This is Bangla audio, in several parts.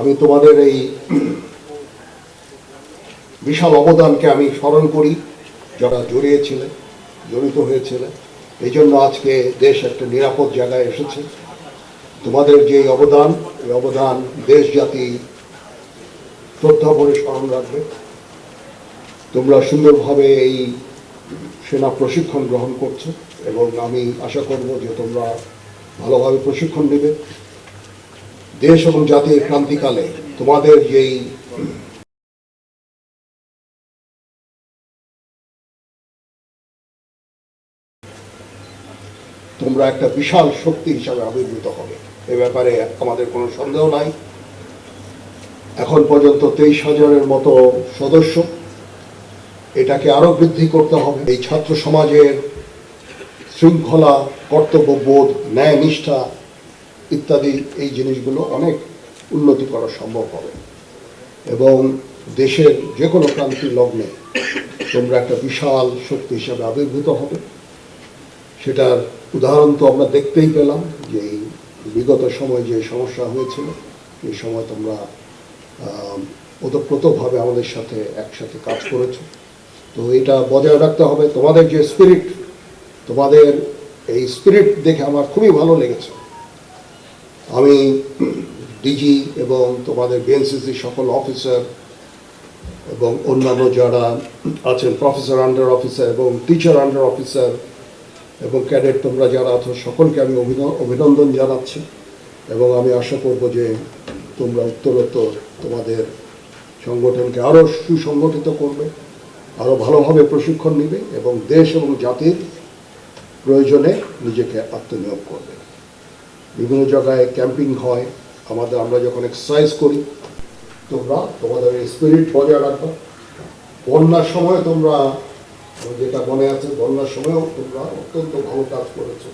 আমি তোমাদের এই বিশাল অবদানকে আমি স্মরণ করি, যারা জড়িত হয়েছিল। এই জন্য আজকে দেশ একটা নিরাপদ জায়গায় এসেছে। তোমাদের যে এই অবদান দেশ জাতি শ্রদ্ধা ভরে স্মরণ রাখবে। তোমরা সুন্দরভাবে এই সেনা প্রশিক্ষণ গ্রহণ করছো এবং আমি আশা করব যে তোমরা ভালোভাবে প্রশিক্ষণ নেবে। দেশ এবং জাতির ক্রান্তিকালে তোমাদের যেই তোমরা একটা বিশাল শক্তি হিসাবে আবির্ভূত হবে, এ ব্যাপারে আমাদের কোনো সন্দেহ নাই। এখন পর্যন্ত 23,000-এর মতো সদস্য, এটাকে আরো বৃদ্ধি করতে হবে। এই ছাত্র সমাজের শৃঙ্খলা, কর্তব্যবোধ, ন্যায় নিষ্ঠা ইত্যাদি এই জিনিসগুলো অনেক উন্নতি করা সম্ভব হবে এবং দেশের যে কোনো ক্রান্তি লগ্নে তোমরা একটা বিশাল শক্তি হিসাবে আবির্ভূত হবে। সেটার উদাহরণ তো আমরা দেখতেই পেলাম যে এই বিগত সময় যে সমস্যা হয়েছিল, এই সময় তোমরা ওতপ্রোতভাবে আমাদের সাথে একসাথে কাজ করেছো। তো এটা বজায় রাখতে হবে। তোমাদের যে স্পিরিট, তোমাদের এই স্পিরিট দেখে আমার খুবই ভালো লেগেছে। আমি ডিজি এবং তোমাদের বিএনসিসি সকল অফিসার এবং অন্যান্য যারা আছেন, প্রফেসর আন্ডার অফিসার এবং টিচার আন্ডার অফিসার এবং ক্যাডেট, তোমরা যারা আছো সকলকে আমি অভিনন্দন জানাচ্ছি এবং আমি আশা করব যে তোমরা উত্তরোত্তর তোমাদের সংগঠনকে আরও সুসংগঠিত করবে, আরও ভালোভাবে প্রশিক্ষণ নেবে এবং দেশ এবং জাতির প্রয়োজনে নিজেকে আত্মনিয়োগ করবে। বিভিন্ন জায়গায় ক্যাম্পিং হয়, আমরা যখন এক্সারসাইজ করি, তোমরা তোমাদের স্পিরিট বজায় রাখবে। বন্যার সময় তোমরা, যেটা মনে আছে, বন্যার সময়ও তোমরা অত্যন্ত ভালো কাজ করেছো।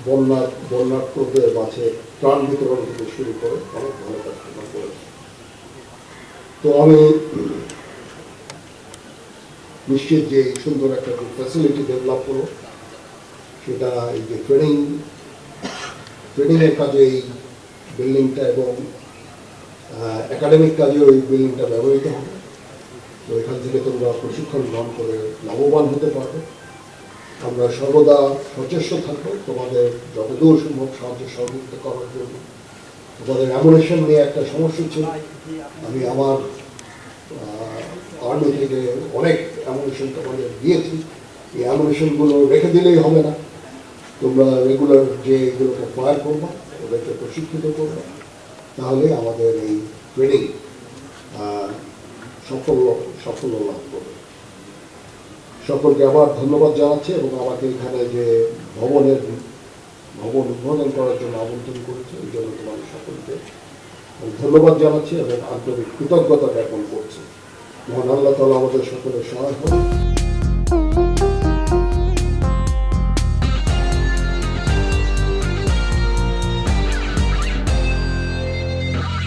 বন্যার্থদের মাঝে ত্রাণ বিতরণ থেকে শুরু করে অনেক ভালো কাজ তোমরা করেছো। তো আমি নিশ্চিত যে সুন্দর একটা ফ্যাসিলিটি ডেভেলপ হলো, সেটা এই যে ট্রেনিংয়ের কাজে এই বিল্ডিংটা এবং একাডেমিক কাজে ওই বিল্ডিংটা ব্যবহৃত হবে। তো এখান থেকে তোমরা প্রশিক্ষণ গ্রহণ করে লাভবান হতে পারবে। আমরা সর্বদা সচেষ্ট থাকবো তোমাদের যতদূর সম্ভব সাহায্য সহযোগিতা করার জন্য। তোমাদের অ্যামুনেশন নিয়ে একটা সমস্যা ছিল। আমি আমার আর্মি থেকে অনেক অ্যামুনেশন তোমাদের দিয়েছি। এই অ্যামুনেশনগুলো রেখে দিলেই হবে না, তোমরা রেগুলার যে এগুলোকে ফায়ার করবা, ওদেরকে প্রশিক্ষিত করবে, তাহলে আমাদের এই ট্রেনিং সাফল্য লাভ করবে। সকলকে আবার ধন্যবাদ জানাচ্ছি এবং আমাকে এখানে যে ভবন উদ্বোধন করার জন্য আমন্ত্রণ করেছে, এই জন্য তোমাদের সকলকে ধন্যবাদ জানাচ্ছি এবং আন্তরিক কৃতজ্ঞতা জ্ঞাপন করছি। মহান আল্লাহ তাআলা আমাদের সকলের সহায় হোক।